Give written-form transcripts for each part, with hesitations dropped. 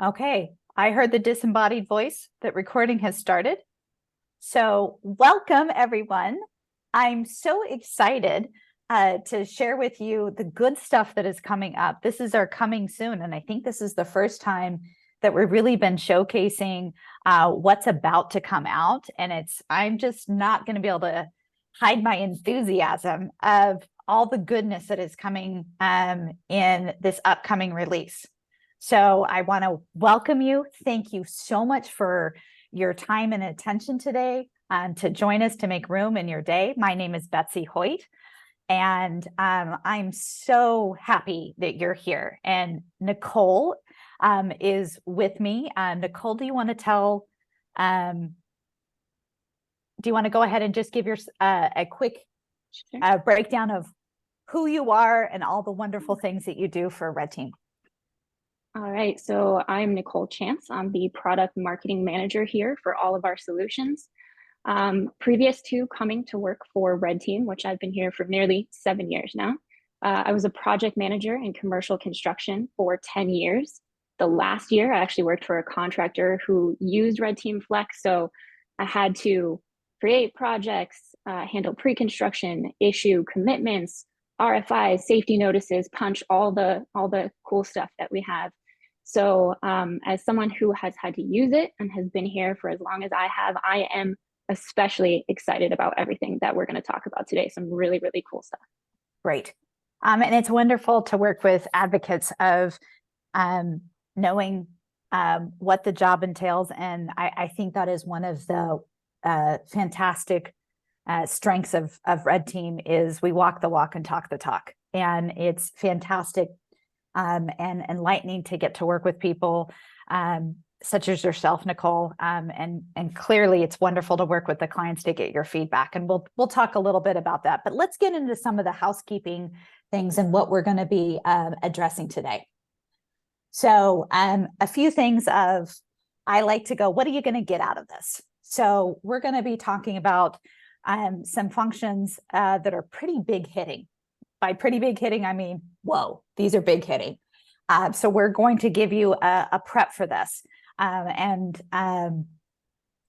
Okay, I heard the disembodied voice that recording has started. So, welcome everyone. I'm so excited to share with you the good stuff that is coming up. This is our coming soon, and I think this is the first time that we've really been showcasing what's about to come out. And I'm just not going to be able to hide my enthusiasm of all the goodness that is coming in this upcoming release. So I want to welcome you. Thank you so much for your time and attention today to join us to make room in your day. My name is Betsy Hoyt, and I'm so happy that you're here. And Nicole is with me. Nicole, do you want to go ahead and just give your a quick breakdown of who you are and all the wonderful things that you do for RedTeam? All right, so I'm Nicole Chance. I'm the product marketing manager here for all of our solutions. Previous to coming to work for RedTeam, which I've been here for nearly 7 years now, I was a project manager in commercial construction for 10 years. The last year, I actually worked for a contractor who used RedTeam Flex, so I had to create projects, handle pre-construction, issue commitments, RFIs, safety notices, punch all the cool stuff that we have. So as someone who has had to use it and has been here for as long as I have, I am especially excited about everything that we're going to talk about today. Some really, really cool stuff. Great. And it's wonderful to work with advocates of knowing what the job entails. And I think that is one of the fantastic strengths of RedTeam is we walk the walk and talk the talk. And it's fantastic and enlightening to get to work with people such as yourself, Nicole. And clearly it's wonderful to work with the clients to get your feedback. And we'll talk a little bit about that. But let's get into some of the housekeeping things and what we're going to be addressing today. So a few things I like to go, what are you going to get out of this? So we're going to be talking about some functions that are pretty big hitting. By pretty big hitting, I mean, whoa, these are big hitting. So we're going to give you a prep for this. And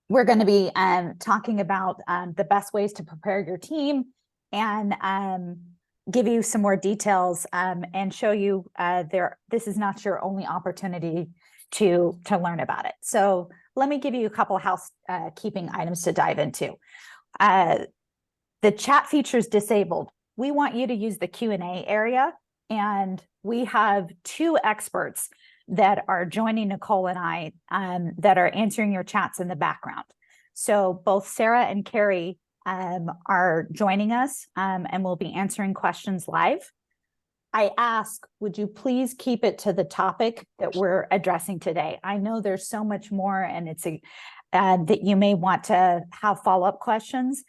we're going to be talking about the best ways to prepare your team and give you some more details and show you this is not your only opportunity to learn about it. So let me give you a couple housekeeping items to dive into. The chat feature is disabled. We want you to use the Q&A area, and we have two experts that are joining Nicole and I that are answering your chats in the background. So both Sarah and Carrie are joining us and will be answering questions live. I ask, would you please keep it to the topic that we're addressing today? I know there's so much more, and it's that you may want to have follow-up questions.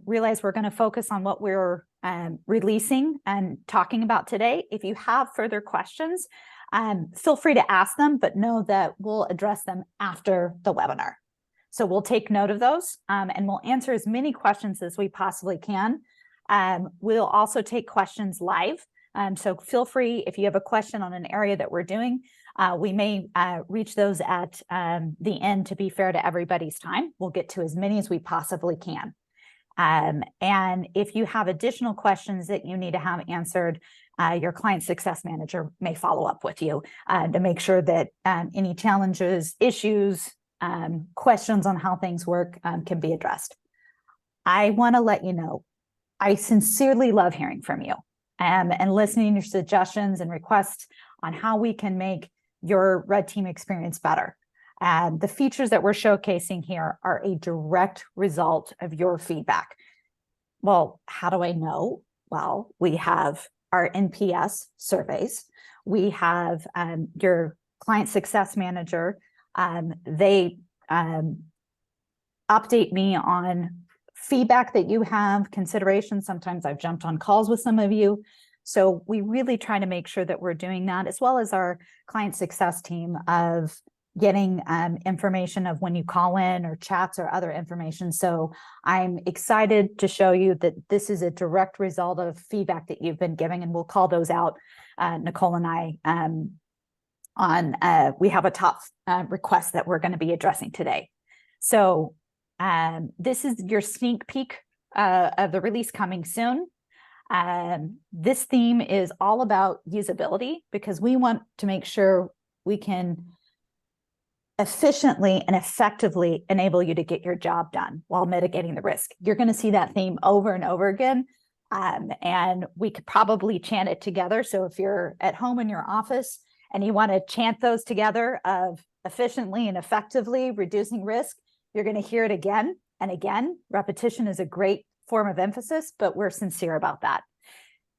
Realize we're going to focus on what we're releasing and talking about today. If you have further questions, feel free to ask them, but know that we'll address them after the webinar. So we'll take note of those and we'll answer as many questions as we possibly can. We'll also take questions live. So feel free, if you have a question on an area that we're doing, we may reach those at the end to be fair to everybody's time. We'll get to as many as we possibly can. And if you have additional questions that you need to have answered, your client success manager may follow up with you to make sure that any challenges, issues, questions on how things work can be addressed. I want to let you know, I sincerely love hearing from you and listening to your suggestions and requests on how we can make your RedTeam experience better. The features that we're showcasing here are a direct result of your feedback. Well, how do I know? Well, we have our NPS surveys. We have your client success manager. They update me on feedback that you have, considerations. Sometimes I've jumped on calls with some of you. So we really try to make sure that we're doing that, as well as our client success team of getting information of when you call in or chats or other information. So I'm excited to show you that this is a direct result of feedback that you've been giving, and we'll call those out, Nicole and I, on, we have a top request that we're going to be addressing today. So this is your sneak peek of the release coming soon. This theme is all about usability because we want to make sure we can efficiently and effectively enable you to get your job done while mitigating the risk. You're going to see that theme over and over again. And we could probably chant it together. So if you're at home in your office and you want to chant those together of efficiently and effectively reducing risk, you're going to hear it again and again. Repetition is a great form of emphasis, but we're sincere about that.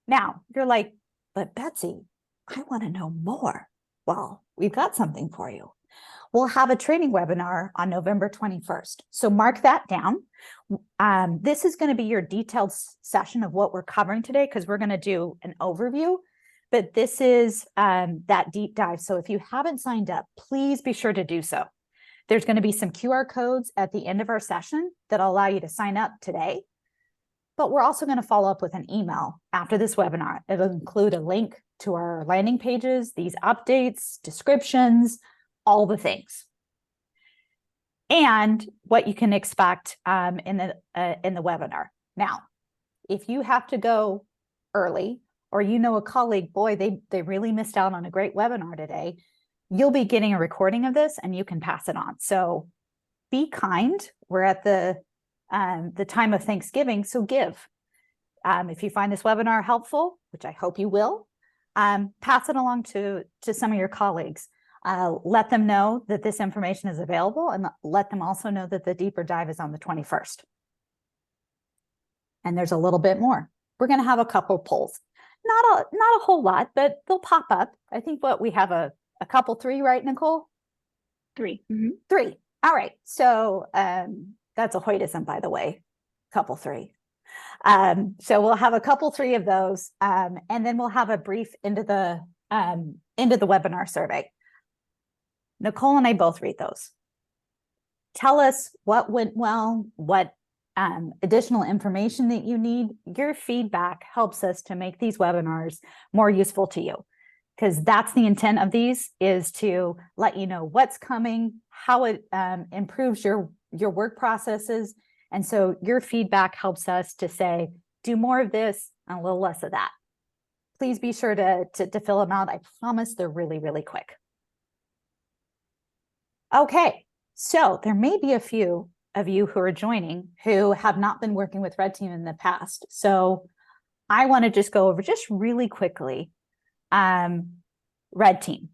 Now, you're like, but Betsy, I want to know more. Well, we've got something for you. We'll have a training webinar on November 21st. So mark that down. This is going to be your detailed session of what we're covering today because we're going to do an overview, but this is that deep dive. So if you haven't signed up, please be sure to do so. There's going to be some QR codes at the end of our session that'll allow you to sign up today. But we're also going to follow up with an email after this webinar. It'll include a link to our landing pages, these updates, descriptions, all the things, and what you can expect in the webinar. Now, if you have to go early, or you know a colleague, boy, they really missed out on a great webinar today, you'll be getting a recording of this, and you can pass it on. So be kind. We're at the time of Thanksgiving, so give. If you find this webinar helpful, which I hope you will, pass it along to some of your colleagues. Let them know that this information is available and let them also know that the deeper dive is on the 21st. And there's a little bit more. We're going to have a couple polls. Not a whole lot, but they'll pop up. I think we have a couple, 3, right, Nicole? 3. Mm-hmm. 3. All right. So that's a Hoytism, by the way, couple 3. So we'll have a couple 3 of those, and then we'll have a brief into the webinar survey. Nicole and I both read those. Tell us what went well, what additional information that you need. Your feedback helps us to make these webinars more useful to you, because that's the intent of these, is to let you know what's coming, how it improves your work processes. And so your feedback helps us to say, do more of this and a little less of that. Please be sure to fill them out. I promise they're really, really quick. Okay, so there may be a few of you who are joining who have not been working with RedTeam in the past. So I want to just go over just really quickly RedTeam.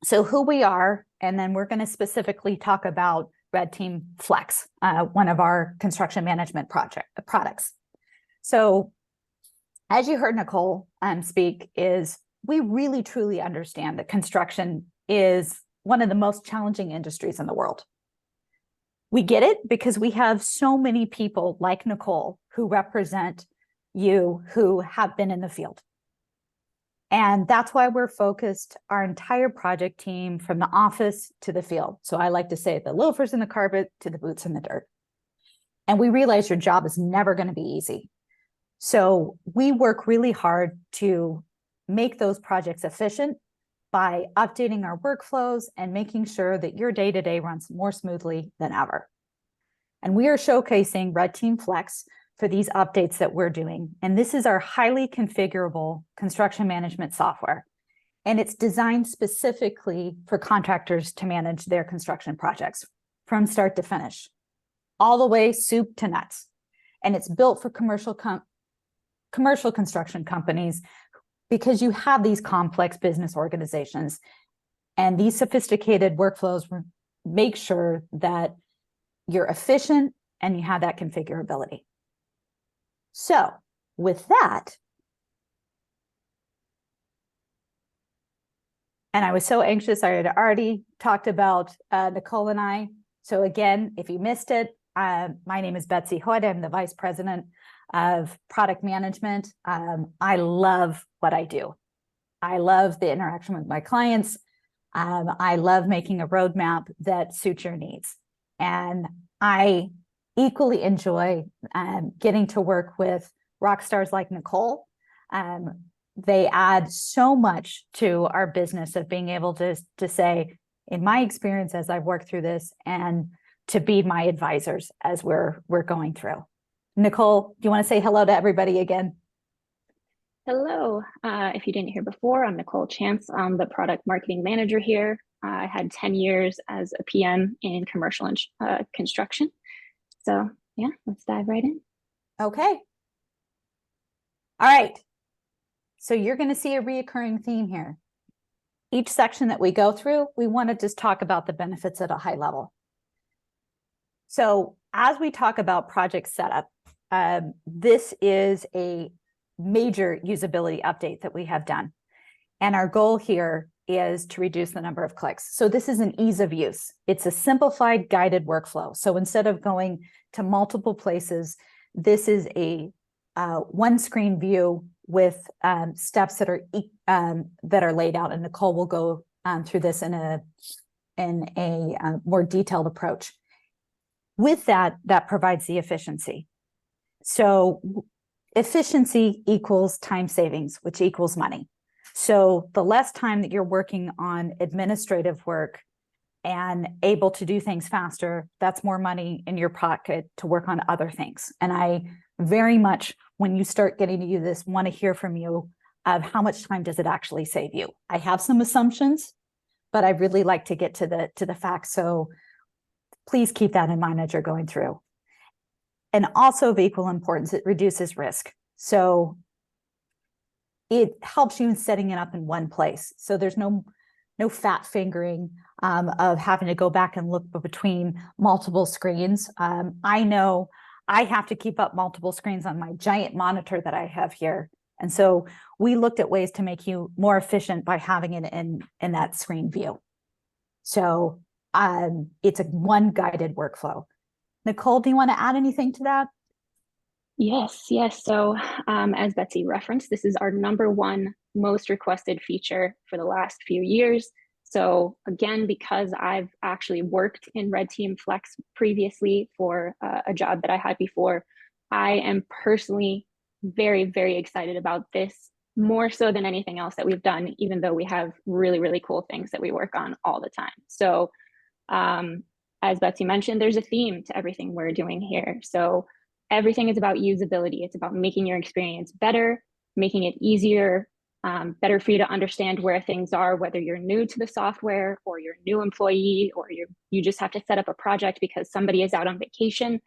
So who we are, and then we're going to specifically talk about RedTeam Flex, one of our construction management products. So as you heard Nicole speak, is we really truly understand that construction is one of the most challenging industries in the world. We get it because we have so many people like Nicole who represent you, who have been in the field. And that's why we're focused our entire project team from the office to the field. So I like to say the loafers in the carpet to the boots in the dirt. And we realize your job is never going to be easy. So we work really hard to make those projects efficient by updating our workflows and making sure that your day-to-day runs more smoothly than ever. And we are showcasing RedTeam Flex for these updates that we're doing. And this is our highly configurable construction management software. And it's designed specifically for contractors to manage their construction projects from start to finish, all the way soup to nuts. And it's built for commercial construction companies, because you have these complex business organizations, and these sophisticated workflows make sure that you're efficient and you have that configurability. So with that, and I was so anxious, I had already talked about Nicole and I. So again, if you missed it, my name is Betsy Hood. I'm the Vice President of Product Management. I love what I do. I love the interaction with my clients. I love making a roadmap that suits your needs. And I equally enjoy getting to work with rock stars like Nicole, they add so much to our business of being able to say, in my experience as I've worked through this, and to be my advisors as we're going through. Nicole, do you want to say hello to everybody again? Hello. If you didn't hear before, I'm Nicole Chance. I'm the product marketing manager here. I had 10 years as a PM in commercial construction. So yeah, let's dive right in. Okay. All right. So you're going to see a reoccurring theme here. Each section that we go through, we want to just talk about the benefits at a high level. So as we talk about project setup, this is a major usability update that we have done. And our goal here is to reduce the number of clicks. So this is an ease of use. It's a simplified guided workflow. So instead of going to multiple places, this is a one screen view with steps that are laid out. And Nicole will go through this in a more detailed approach. With that, that provides the efficiency. So efficiency equals time savings, which equals money. So the less time that you're working on administrative work and able to do things faster, that's more money in your pocket to work on other things. And I very much, when you start getting to use this, want to hear from you of how much time does it actually save you. I have some assumptions, but I really like to get to the facts. So please keep that in mind as you're going through. And also of equal importance, it reduces risk. So it helps you in setting it up in one place. So there's no fat fingering of having to go back and look between multiple screens. I know I have to keep up multiple screens on my giant monitor that I have here. And so we looked at ways to make you more efficient by having it in that screen view. So it's a one guided workflow. Nicole, do you want to add anything to that? Yes. So as Betsy referenced, this is our #1 most requested feature for the last few years. So again, because I've actually worked in RedTeam Flex previously for a job that I had before, I am personally very, very excited about this, more so than anything else that we've done, even though we have really, really cool things that we work on all the time. So as Betsy mentioned, there's a theme to everything we're doing here. So everything is about usability. It's about making your experience better, making it easier, better for you to understand where things are, whether you're new to the software or you're a new employee, or you just have to set up a project because somebody is out on vacation.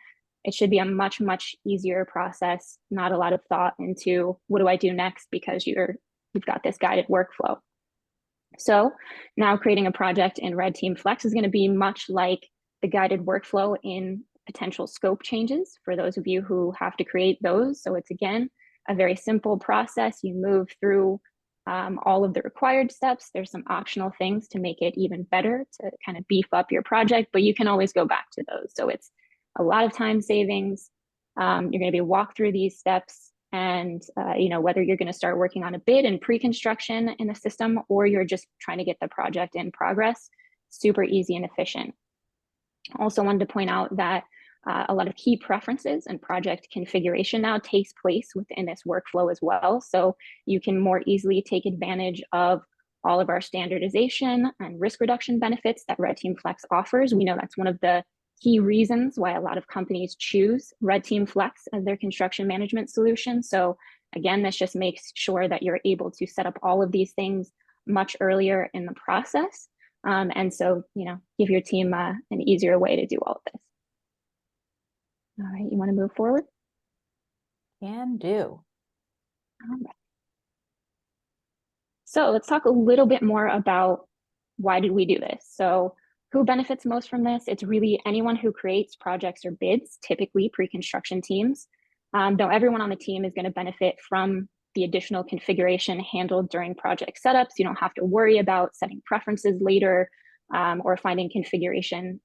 It should be a much, much easier process, not a lot of thought into what do I do next because you've got this guided workflow. So now creating a project in RedTeam Flex is going to be much like the guided workflow in potential scope changes for those of you who have to create those. So it's, again, a very simple process. You move through all of the required steps. There's some optional things to make it even better, to kind of beef up your project, but you can always go back to those. So it's a lot of time savings. You're going to be walk through these steps, and whether you're going to start working on a bid and pre-construction in the system, or you're just trying to get the project in progress, super easy and efficient. Also wanted to point out that a lot of key preferences and project configuration now takes place within this workflow as well. So you can more easily take advantage of all of our standardization and risk reduction benefits that RedTeam Flex offers. We know that's one of the key reasons why a lot of companies choose RedTeam Flex as their construction management solution. So again, this just makes sure that you're able to set up all of these things much earlier in the process. And so, give your team an easier way to do all of this. All right, you want to move forward? Can do. All right. So let's talk a little bit more about why did we do this? So who benefits most from this? It's really anyone who creates projects or bids, typically pre-construction teams. Though everyone on the team is going to benefit from the additional configuration handled during project setups. You don't have to worry about setting preferences later or finding configuration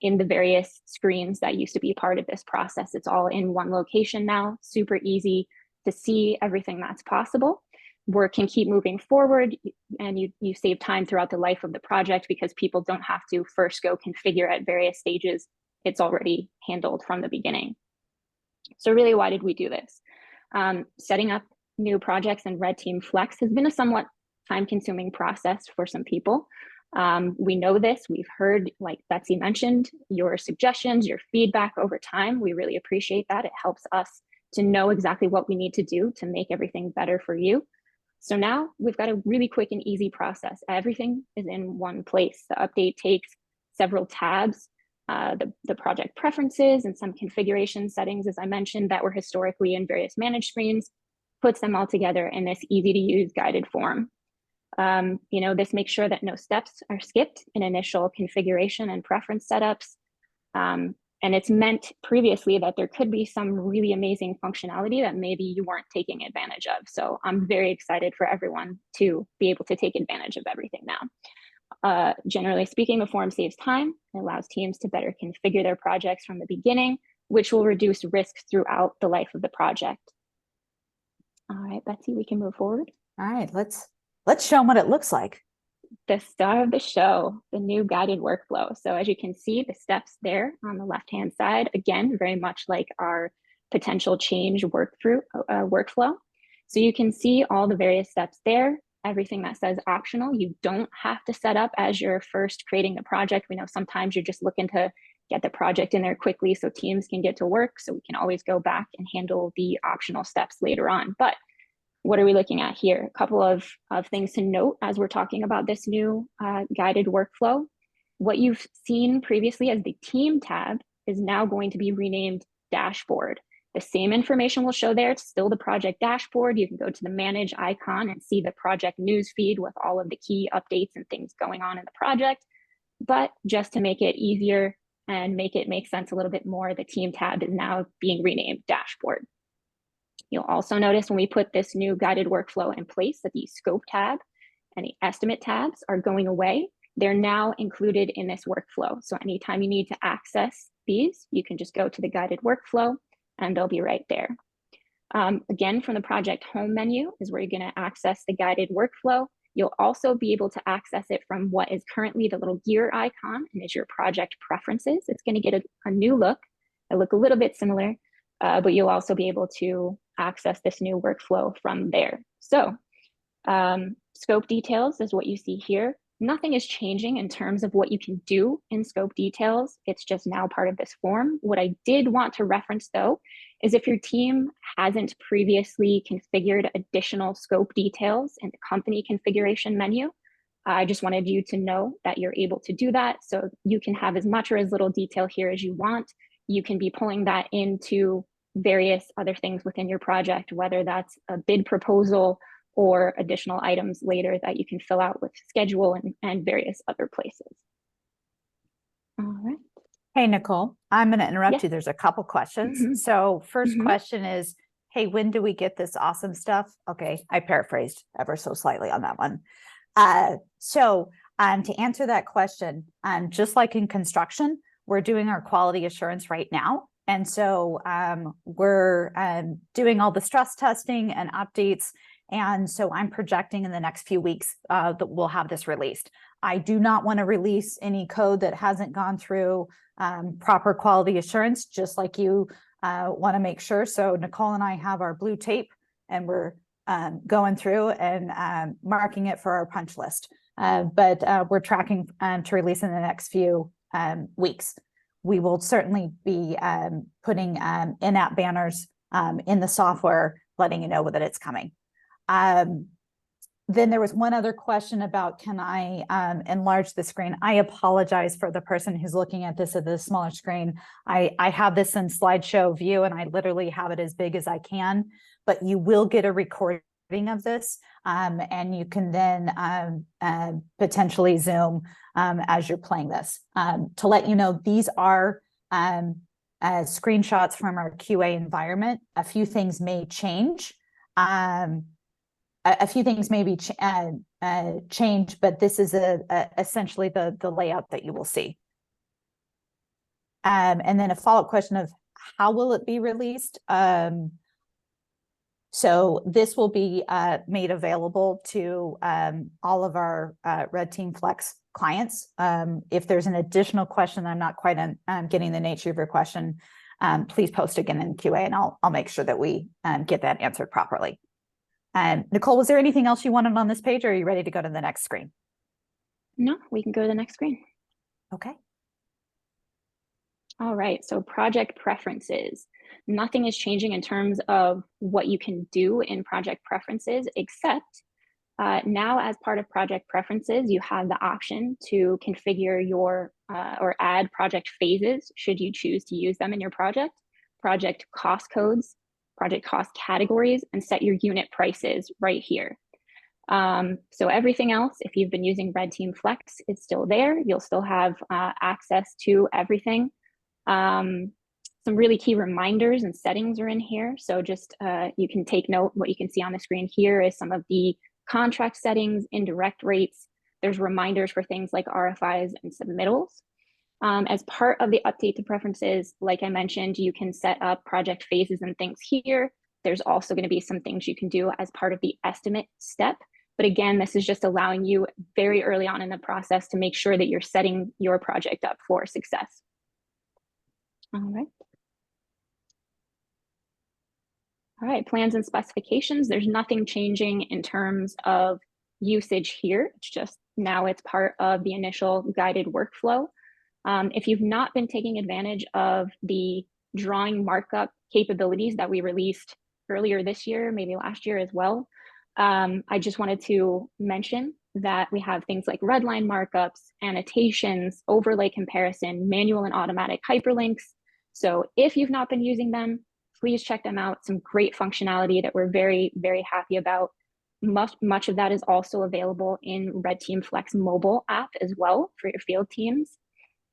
in the various screens that used to be part of this process. It's all in one location now, super easy to see everything that's possible. Work can keep moving forward, and you save time throughout the life of the project because people don't have to first go configure at various stages. It's already handled from the beginning. So really, why did we do this? Setting up new projects in RedTeam Flex has been a somewhat time-consuming process for some people. We know this. We've heard, like Betsy mentioned, your suggestions, your feedback over time. We really appreciate that. It helps us to know exactly what we need to do to make everything better for you. So now we've got a really quick and easy process. Everything is in one place. The update takes several tabs, the project preferences and some configuration settings, as I mentioned, that were historically in various managed screens, puts them all together in this easy to use guided form. This makes sure that no steps are skipped in initial configuration and preference setups. And it's meant previously that there could be some really amazing functionality that maybe you weren't taking advantage of. So I'm very excited for everyone to be able to take advantage of everything now. Generally speaking, the form saves time and allows teams to better configure their projects from the beginning, which will reduce risks throughout the life of the project. All right, Betsy, we can move forward. All right, let's show them what it looks like. The star of the show, the new guided workflow. So as you can see, the steps there on the left-hand side, again, very much like our potential change workflow. So you can see all the various steps there, everything that says optional. You don't have to set up as you're first creating the project. We know sometimes you're just looking to get the project in there quickly so teams can get to work. So we can always go back and handle the optional steps later on. But what are we looking at here? A couple of things to note as we're talking about this new guided workflow. What you've seen previously as the team tab is now going to be renamed dashboard. The same information will show there. It's still the project dashboard. You can go to the manage icon and see the project news feed with all of the key updates and things going on in the project. But just to make it easier and make it make sense a little bit more, the team tab is now being renamed dashboard. You'll also notice when we put this new guided workflow in place that the scope tab and the estimate tabs are going away. They're now included in this workflow. So anytime you need to access these, you can just go to the guided workflow and they'll be right there. Again, from the project home menu is where you're going to access the guided workflow. You'll also be able to access it from what is currently the little gear icon and is your project preferences. It's going to get a new look. It'll look a little bit similar, but you'll also be able to access this new workflow from there. So scope details is what you see here. Nothing is changing in terms of what you can do in scope details. It's just now part of this form. What I did want to reference though, is if your team hasn't previously configured additional scope details in the company configuration menu, I just wanted you to know that you're able to do that. So you can have as much or as little detail here as you want. You can be pulling that into various other things within your project, whether that's a bid proposal or additional items later that you can fill out with schedule and various other places. All right. Hey, Nicole, I'm going to interrupt Yes. you. There's a couple questions. Mm-hmm. So first Mm-hmm. question is, hey, when do we get this awesome stuff? Okay, I paraphrased ever so slightly on that one. To answer that question, just like in construction, we're doing our quality assurance right now. And so we're doing all the stress testing and updates. And so I'm projecting in the next few weeks that we'll have this released. I do not want to release any code that hasn't gone through proper quality assurance, just like you want to make sure. So Nicole and I have our blue tape and we're going through and marking it for our punch list. But we're tracking to release in the next few weeks. We will certainly be putting in-app banners in the software, letting you know that it's coming. Then there was one other question about, can I enlarge the screen? I apologize for the person who's looking at this at the smaller screen. I have this in slideshow view and I literally have it as big as I can, but you will get a recording of this and you can then potentially zoom as you're playing this. To let you know, these are screenshots from our QA environment. A few things may change. A few things may be changed, but this is essentially the layout that you will see. And then a follow-up question of how will it be released? So this will be made available to all of our RedTeam Flex clients. If there's an additional question, I'm not quite getting the nature of your question, please post again in QA and I'll make sure that we get that answered properly. Nicole, was there anything else you wanted on this page, or are you ready to go to the next screen? No, we can go to the next screen. Okay. All right, so project preferences. Nothing is changing in terms of what you can do in project preferences, except now as part of project preferences, you have the option to configure your or add project phases should you choose to use them in your project cost codes, project cost categories, and set your unit prices right here. So everything else, if you've been using RedTeam Flex, is still there. You'll still have access to everything. Some really key reminders and settings are in here. So just you can take note. What you can see on the screen here is some of the contract settings, indirect rates. There's reminders for things like RFIs and submittals. As part of the update to preferences, like I mentioned, you can set up project phases and things here. There's also going to be some things you can do as part of the estimate step. But again, this is just allowing you very early on in the process to make sure that you're setting your project up for success. All right. All right, plans and specifications. There's nothing changing in terms of usage here. It's just now it's part of the initial guided workflow. If you've not been taking advantage of the drawing markup capabilities that we released earlier this year, maybe last year as well, I just wanted to mention that we have things like redline markups, annotations, overlay comparison, manual and automatic hyperlinks. So if you've not been using them, please check them out. Some great functionality that we're very, very happy about. Much of that is also available in RedTeam Flex mobile app as well for your field teams.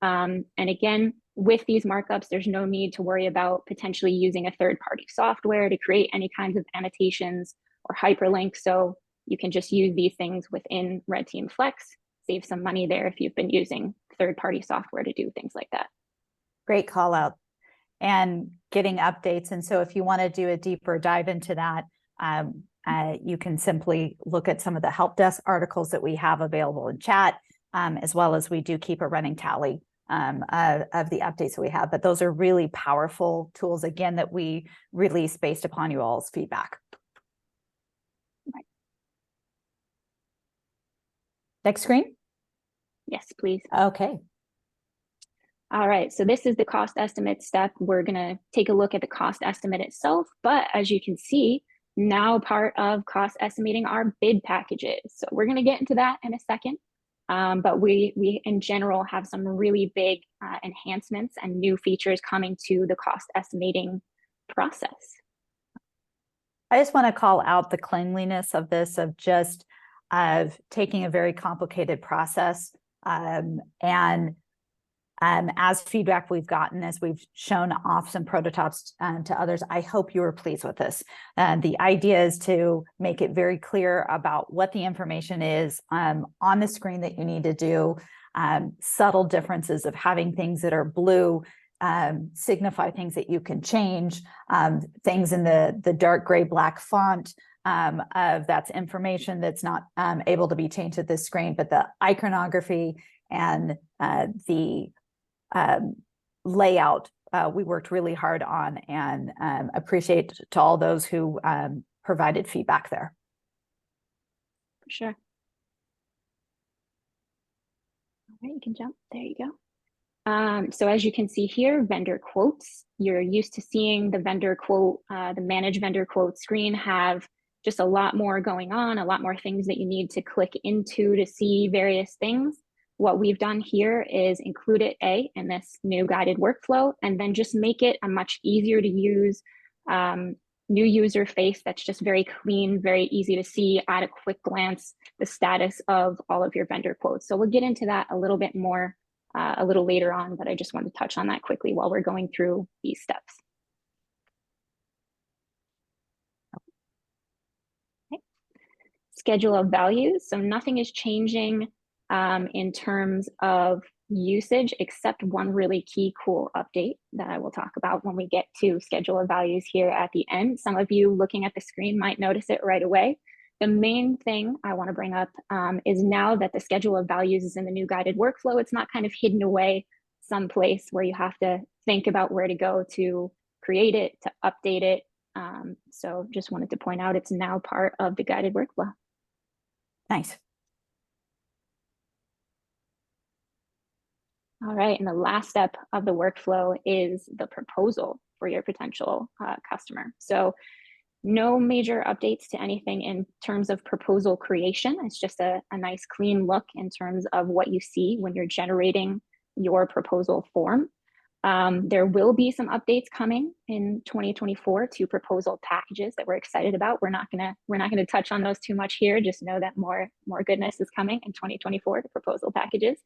And again, with these markups, there's no need to worry about potentially using a third-party software to create any kinds of annotations or hyperlinks. So you can just use these things within RedTeam Flex, save some money there if you've been using third-party software to do things like that. Great call out. And getting updates. And so if you want to do a deeper dive into that, you can simply look at some of the help desk articles that we have available in chat, as well as we do keep a running tally of the updates that we have. But those are really powerful tools, again, that we release based upon you all's feedback. Right. Next screen? Yes, please. Okay. All right, so this is the cost estimate step. We're gonna take a look at the cost estimate itself, but as you can see, now part of cost estimating are bid packages. So we're gonna get into that in a second, but we in general have some really big enhancements and new features coming to the cost estimating process. I just want to call out the cleanliness of this, of just taking a very complicated process as feedback we've gotten, as we've shown off some prototypes to others, I hope you were pleased with this. The idea is to make it very clear about what the information is on the screen that you need to do. Subtle differences of having things that are blue signify things that you can change, things in the dark gray black font of that's information that's not able to be changed at this screen, but the iconography and the layout we worked really hard on, and appreciate to all those who provided feedback there. For sure. All right, you can jump. There you go. So as you can see here, vendor quotes. You're used to seeing the vendor quote, the manage vendor quote screen have just a lot more going on, a lot more things that you need to click into to see various things. What we've done here is include it in this new guided workflow, and then just make it a much easier to use new user face that's just very clean, very easy to see at a quick glance the status of all of your vendor quotes. So we'll get into that a little bit more a little later on, but I just wanted to touch on that quickly while we're going through these steps. Okay. Schedule of values. So nothing is changing in terms of usage, except one really key cool update that I will talk about when we get to schedule of values here at the end. Some of you looking at the screen might notice it right away. The main thing I want to bring up is now that the schedule of values is in the new guided workflow, it's not kind of hidden away someplace where you have to think about where to go to create it, to update it. So just wanted to point out it's now part of the guided workflow. Nice. All right, and the last step of the workflow is the proposal for your potential customer. So no major updates to anything in terms of proposal creation. It's just a nice clean look in terms of what you see when you're generating your proposal form. There will be some updates coming in 2024 to proposal packages that we're excited about. We're not gonna touch on those too much here. Just know that more goodness is coming in 2024 to proposal packages.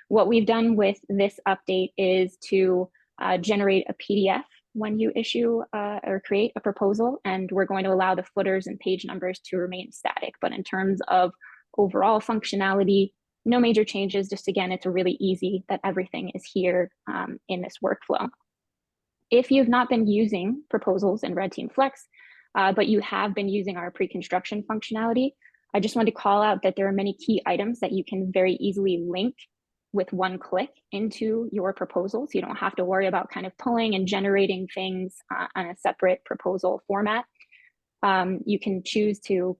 What we've done with this update is to generate a PDF when you issue or create a proposal, and we're going to allow the footers and page numbers to remain static. But in terms of overall functionality, no major changes. Just again, it's really easy that everything is here in this workflow. If you've not been using proposals in RedTeam Flex, but you have been using our pre-construction functionality, I just wanted to call out that there are many key items that you can very easily link with one click into your proposal. So you don't have to worry about kind of pulling and generating things on a separate proposal format. You can choose to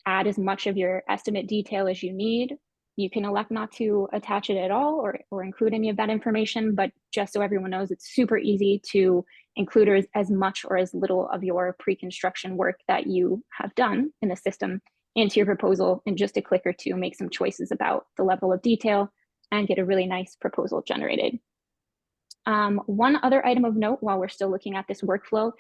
add as much of your estimate detail as you need. You can elect not to attach it at all or include any of that information, but just so everyone knows, it's super easy to include as much or as little of your pre-construction work that you have done in the system into your proposal in just a click or two, make some choices about the level of detail, and get a really nice proposal generated. One other item of note while we're still looking at this workflow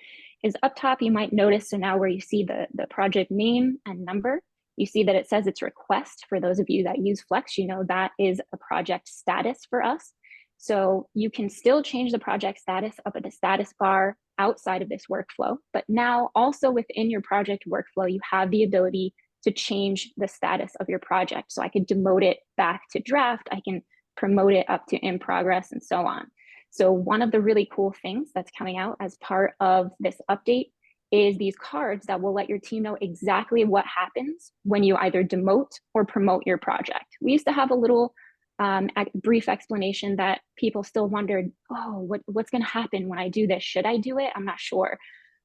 is up top, you might notice, so now where you see the project name and number, you see that it says it's request. For those of you that use Flex, you know that is a project status for us. So you can still change the project status up at the status bar outside of this workflow, but now also within your project workflow, you have the ability to change the status of your project. So I could demote it back to draft, I can promote it up to in progress, and so on. So one of the really cool things that's coming out as part of this update is these cards that will let your team know exactly what happens when you either demote or promote your project. We used to have a little brief explanation that people still wondered, oh, what's going to happen when I do this? Should I do it? I'm not sure.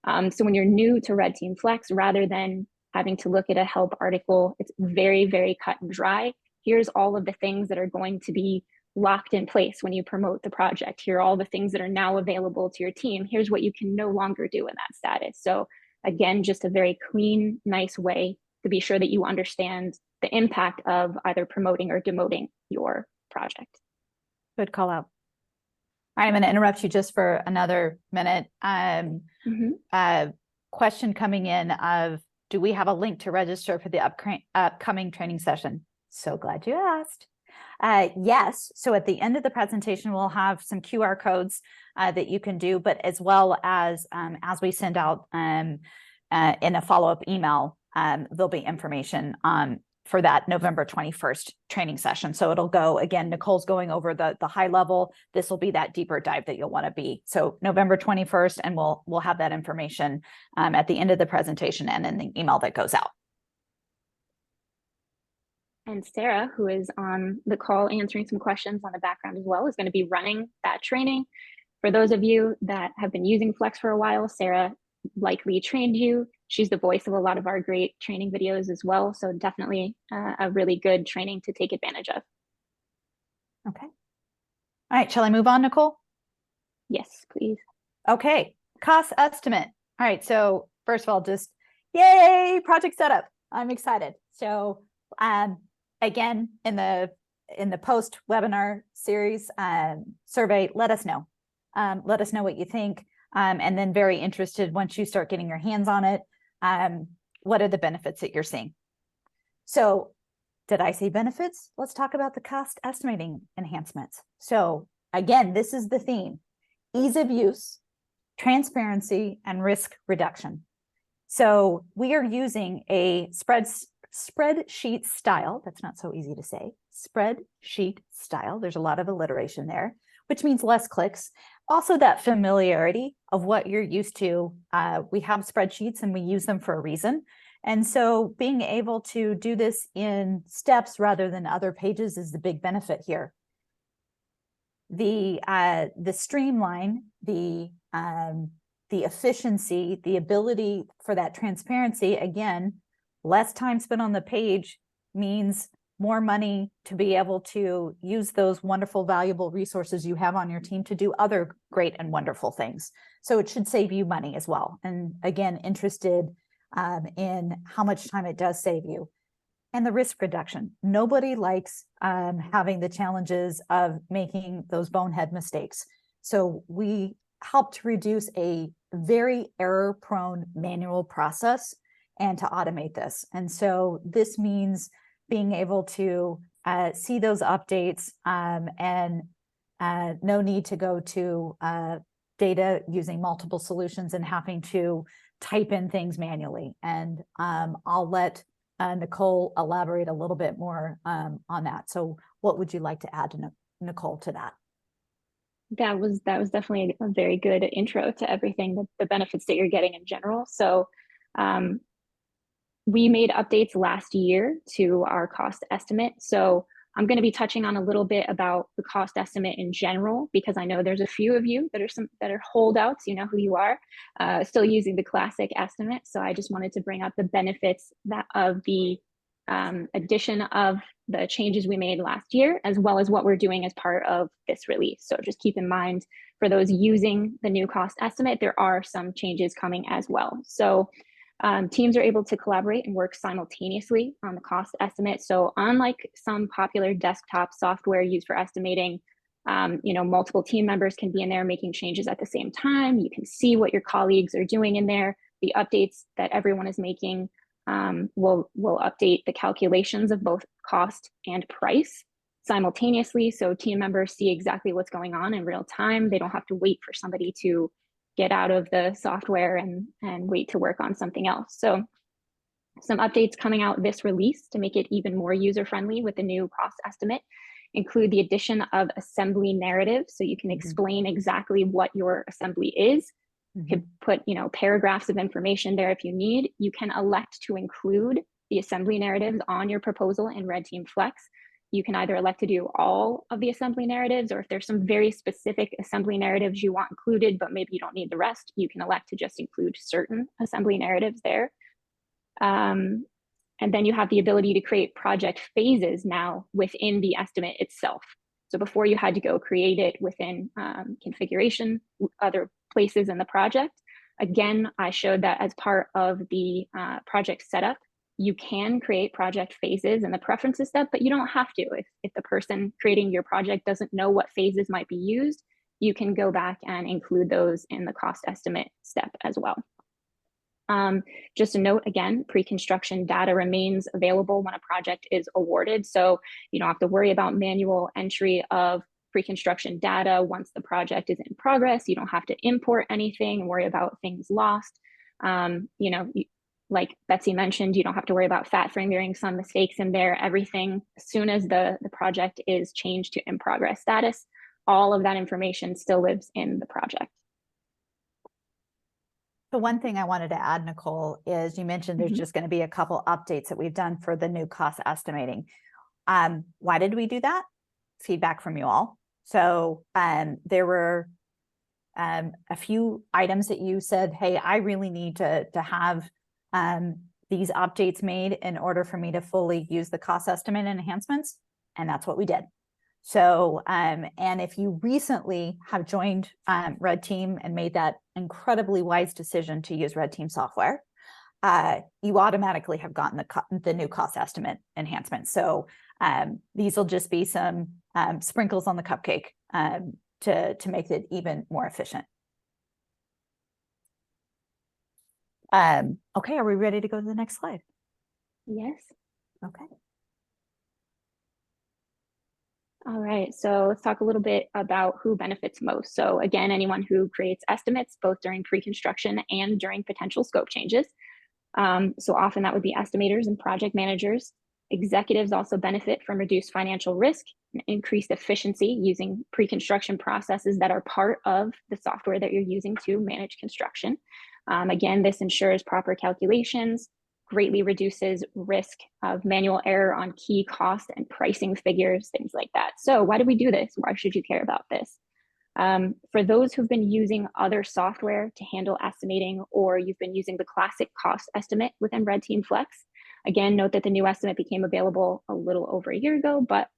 So when you're new to RedTeam Flex, rather than having to look at a help article, it's very, very cut and dry. Here's all of the things that are going to be locked in place when you promote the project. Here are all the things that are now available to your team. Here's what you can no longer do in that status. So again, just a very clean, nice way to be sure that you understand the impact of either promoting or demoting your project. Good call out. All right, I'm going to interrupt you just for another minute. Question coming in of, do we have a link to register for the upcoming training session? So glad you asked. Yes, so at the end of the presentation, we'll have some QR codes that you can do, but as well as we send out in a follow-up email, there'll be information for that November 21st training session. So it'll go, again, Nicole's going over the high level. This will be that deeper dive that you'll want to be. So November 21st, and we'll have that information at the end of the presentation and in the email that goes out. And Sarah, who is on the call answering some questions on the background as well, is going to be running that training. For those of you that have been using Flex for a while, Sarah likely trained you. She's the voice of a lot of our great training videos as well. So definitely a really good training to take advantage of. Okay. All right, shall I move on, Nicole? Yes, please. Okay, cost estimate. All right, so first of all, just yay, project setup. I'm excited. So again, in the post webinar series survey, let us know what you think, and then very interested once you start getting your hands on it, what are the benefits that you're seeing? So did I say benefits? Let's talk about the cost estimating enhancements. So again, this is the theme: ease of use, transparency, and risk reduction. So we are using a spreadsheet style. That's not so easy to say. Spreadsheet style. There's a lot of alliteration there, which means less clicks. Also that familiarity of what you're used to. We have spreadsheets and we use them for a reason. And so being able to do this in steps rather than other pages is the big benefit here. The streamline, the the efficiency, the ability for that transparency, again, less time spent on the page means more money to be able to use those wonderful, valuable resources you have on your team to do other great and wonderful things. So it should save you money as well. And again, interested in how much time it does save you. And the risk reduction. Nobody likes having the challenges of making those bonehead mistakes. So we help to reduce a very error-prone manual process and to automate this. And so this means being able to see those updates and no need to go to data using multiple solutions and having to type in things manually. And I'll let Nicole elaborate a little bit more on that. So what would you like to add, Nicole, to that? That was definitely a very good intro to everything, the benefits that you're getting in general. So we made updates last year to our cost estimate. So I'm going to be touching on a little bit about the cost estimate in general, because I know there's a few of you that are holdouts, you know who you are, still using the classic estimate. So I just wanted to bring up the benefits of the addition of the changes we made last year, as well as what we're doing as part of this release. So just keep in mind, for those using the new cost estimate, there are some changes coming as well. So teams are able to collaborate and work simultaneously on the cost estimate. So unlike some popular desktop software used for estimating, multiple team members can be in there making changes at the same time. You can see what your colleagues are doing in there. The updates that everyone is making will update the calculations of both cost and price simultaneously. So team members see exactly what's going on in real time. They don't have to wait for somebody to get out of the software and wait to work on something else. So some updates coming out this release to make it even more user-friendly with the new cost estimate include the addition of assembly narratives. So you can explain exactly what your assembly is. You could put, paragraphs of information there if you need. You can elect to include the assembly narratives on your proposal in RedTeam Flex. You can either elect to do all of the assembly narratives, or if there's some very specific assembly narratives you want included, but maybe you don't need the rest, you can elect to just include certain assembly narratives there. And then you have the ability to create project phases now within the estimate itself. So before you had to go create it within configuration, other places in the project. Again, I showed that as part of the project setup. You can create project phases in the preferences step, but you don't have to. If the person creating your project doesn't know what phases might be used, you can go back and include those in the cost estimate step as well. Just a note, again, pre-construction data remains available when a project is awarded. So you don't have to worry about manual entry of pre-construction data once the project is in progress. You don't have to import anything and worry about things lost. Like Betsy mentioned, you don't have to worry about fat fingering some mistakes in there. Everything, as soon as the project is changed to in progress status, all of that information still lives in the project. The one thing I wanted to add, Nicole, is you mentioned there's just going to be a couple updates that we've done for the new cost estimating. Why did we do that? Feedback from you all. So there were a few items that you said, hey, I really need to have these updates made in order for me to fully use the cost estimate enhancements. And that's what we did. So, and if you recently have joined RedTeam and made that incredibly wise decision to use RedTeam software, you automatically have gotten the new cost estimate enhancement. So these will just be some sprinkles on the cupcake to make it even more efficient. Okay, are we ready to go to the next slide? Yes. Okay. All right, so let's talk a little bit about who benefits most. So again, anyone who creates estimates, both during pre-construction and during potential scope changes. So often that would be estimators and project managers. Executives also benefit from reduced financial risk and increased efficiency using pre-construction processes that are part of the software that you're using to manage construction. Again, this ensures proper calculations, greatly reduces risk of manual error on key cost and pricing figures, things like that. So why do we do this? Why should you care about this? For those who've been using other software to handle estimating, or you've been using the classic cost estimate within RedTeam Flex, again, note that the new estimate became available a little over a year ago, but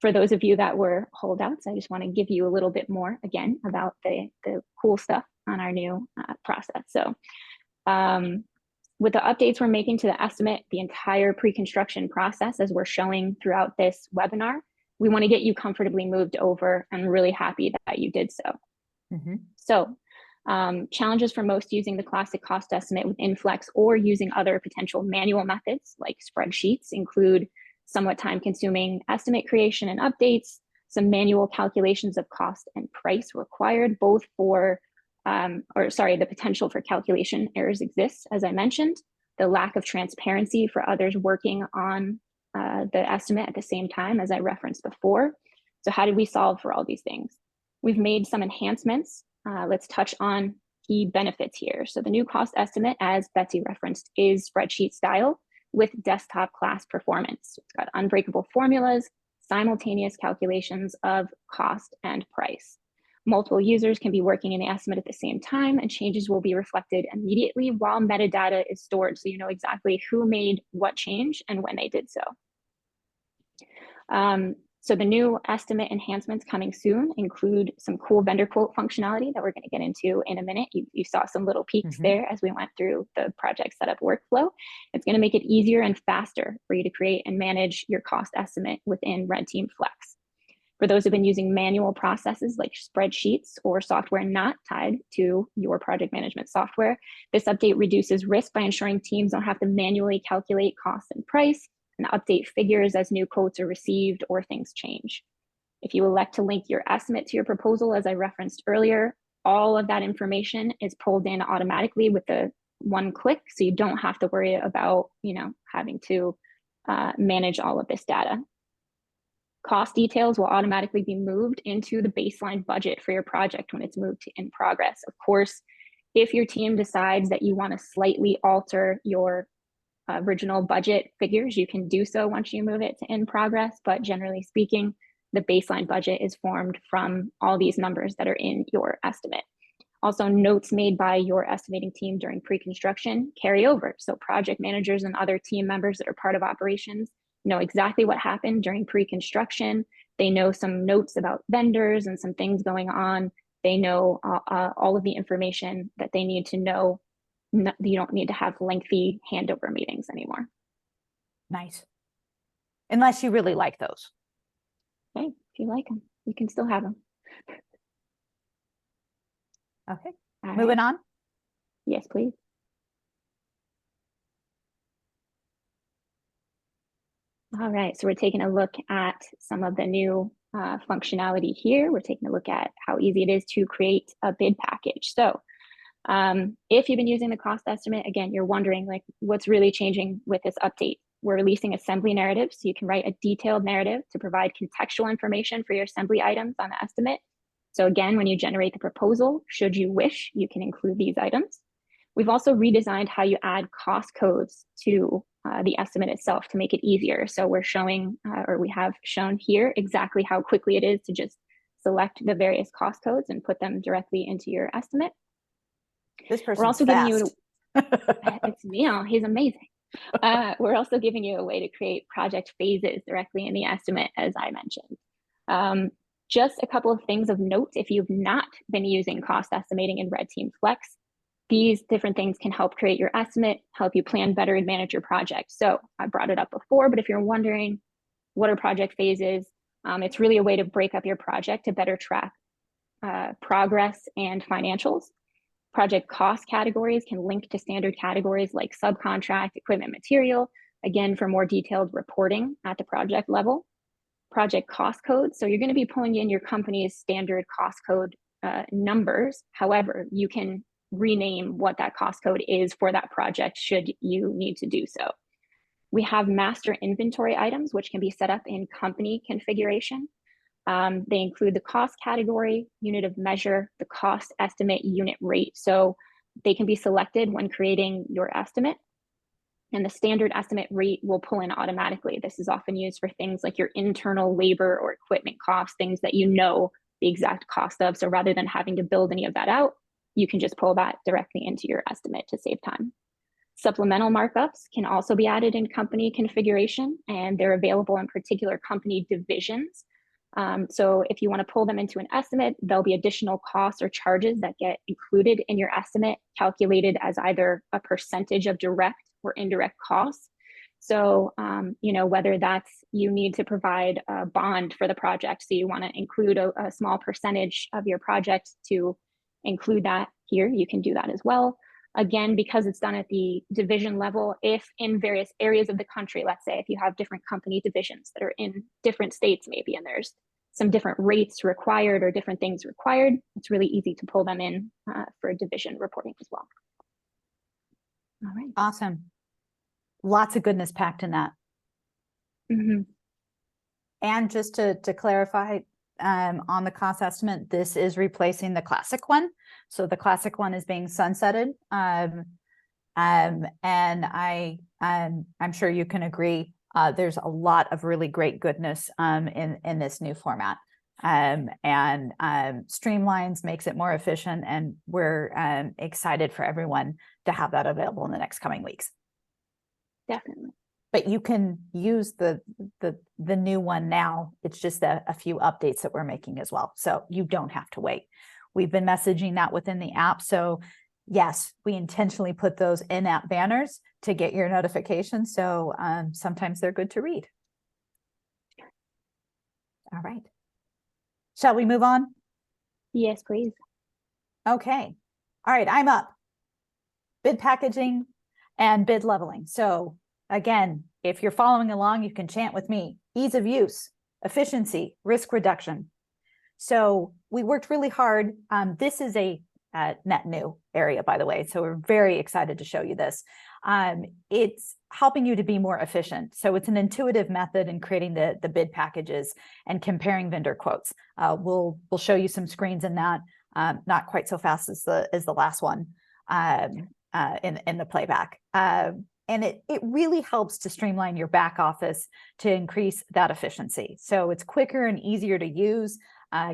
for those of you that were holdouts, I just want to give you a little bit more, again, about the cool stuff on our new process. So with the updates we're making to the estimate, the entire pre-construction process, as we're showing throughout this webinar, we want to get you comfortably moved over. I'm really happy that you did so. Mm-hmm. So challenges for most using the classic cost estimate within Flex or using other potential manual methods like spreadsheets include somewhat time-consuming estimate creation and updates, some manual calculations of cost and price required, both for, the potential for calculation errors exists, as I mentioned, the lack of transparency for others working on the estimate at the same time, as I referenced before. So how did we solve for all these things? We've made some enhancements. Let's touch on key benefits here. So the new cost estimate, as Betsy referenced, is spreadsheet style with desktop class performance. It's got unbreakable formulas, simultaneous calculations of cost and price. Multiple users can be working in the estimate at the same time, and changes will be reflected immediately while metadata is stored, so you know exactly who made what change and when they did so. So the new estimate enhancements coming soon include some cool vendor quote functionality that we're going to get into in a minute. You saw some little peeks there as we went through the project setup workflow. It's going to make it easier and faster for you to create and manage your cost estimate within RedTeam Flex. For those who've been using manual processes like spreadsheets or software not tied to your project management software, this update reduces risk by ensuring teams don't have to manually calculate cost and price and update figures as new quotes are received or things change. If you elect to link your estimate to your proposal, as I referenced earlier, all of that information is pulled in automatically with the one click, so you don't have to worry about, having to manage all of this data. Cost details will automatically be moved into the baseline budget for your project when it's moved to in progress. Of course, if your team decides that you want to slightly alter your original budget figures, you can do so once you move it to in progress, but generally speaking, the baseline budget is formed from all these numbers that are in your estimate. Also, notes made by your estimating team during pre-construction carry over. So project managers and other team members that are part of operations know exactly what happened during pre-construction. They know some notes about vendors and some things going on. They know all of the information that they need to know. You don't need to have lengthy handover meetings anymore. Nice. Unless you really like those. Okay, if you like them, you can still have them. Okay, moving on. Yes, please. All right, so we're taking a look at some of the new functionality here. We're taking a look at how easy it is to create a bid package. So if you've been using the cost estimate, again, you're wondering like what's really changing with this update. We're releasing assembly narratives, so you can write a detailed narrative to provide contextual information for your assembly items on the estimate. So again, when you generate the proposal, should you wish, you can include these items. We've also redesigned how you add cost codes to the estimate itself to make it easier. So we're showing, or we have shown here exactly how quickly it is to just select the various cost codes and put them directly into your estimate. This person's We're also fast. giving you, it's Neil, he's amazing. We're also giving you a way to create project phases directly in the estimate, as I mentioned. Just a couple of things of note, if you've not been using cost estimating in RedTeam Flex, these different things can help create your estimate, help you plan better and manage your project. So I brought it up before, but if you're wondering what are project phases, it's really a way to break up your project to better track progress and financials. Project cost categories can link to standard categories like subcontract, equipment, material, again, for more detailed reporting at the project level. Project cost codes, so you're going to be pulling in your company's standard cost code numbers. However, you can rename what that cost code is for that project should you need to do so. We have master inventory items, which can be set up in company configuration. They include the cost category, unit of measure, the cost estimate, unit rate. So they can be selected when creating your estimate. And the standard estimate rate will pull in automatically. This is often used for things like your internal labor or equipment costs, things that you know the exact cost of. So rather than having to build any of that out, you can just pull that directly into your estimate to save time. Supplemental markups can also be added in company configuration, and they're available in particular company divisions. So if you want to pull them into an estimate, there'll be additional costs or charges that get included in your estimate, calculated as either a percentage of direct or indirect costs. So, whether that's you need to provide a bond for the project, so you want to include a small percentage of your project to include that here, you can do that as well. Again, because it's done at the division level, if in various areas of the country, let's say if you have different company divisions that are in different states maybe, and there's some different rates required or different things required, it's really easy to pull them in for division reporting as well. All right. Awesome. Lots of goodness packed in that. Mm-hmm. And just to clarify, on the cost estimate, this is replacing the classic one. So the classic one is being sunsetted. And I'm sure you can agree, there's a lot of really great goodness in this new format. And streamlines, makes it more efficient, and we're excited for everyone to have that available in the next coming weeks. Definitely. But you can use the new one now. It's just a few updates that we're making as well. So you don't have to wait. We've been messaging that within the app. So yes, we intentionally put those in-app banners to get your notifications. So sometimes they're good to read. All right. Shall we move on? Yes, please. Okay. All right, I'm up. Bid packaging and bid leveling. So again, if you're following along, you can chant with me: ease of use, efficiency, risk reduction. So we worked really hard. This is a net new area, by the way. So we're very excited to show you this. It's helping you to be more efficient. So it's an intuitive method in creating the bid packages and comparing vendor quotes. We'll show you some screens in that, not quite so fast as the last one in the playback. And it really helps to streamline your back office to increase that efficiency. So it's quicker and easier to use,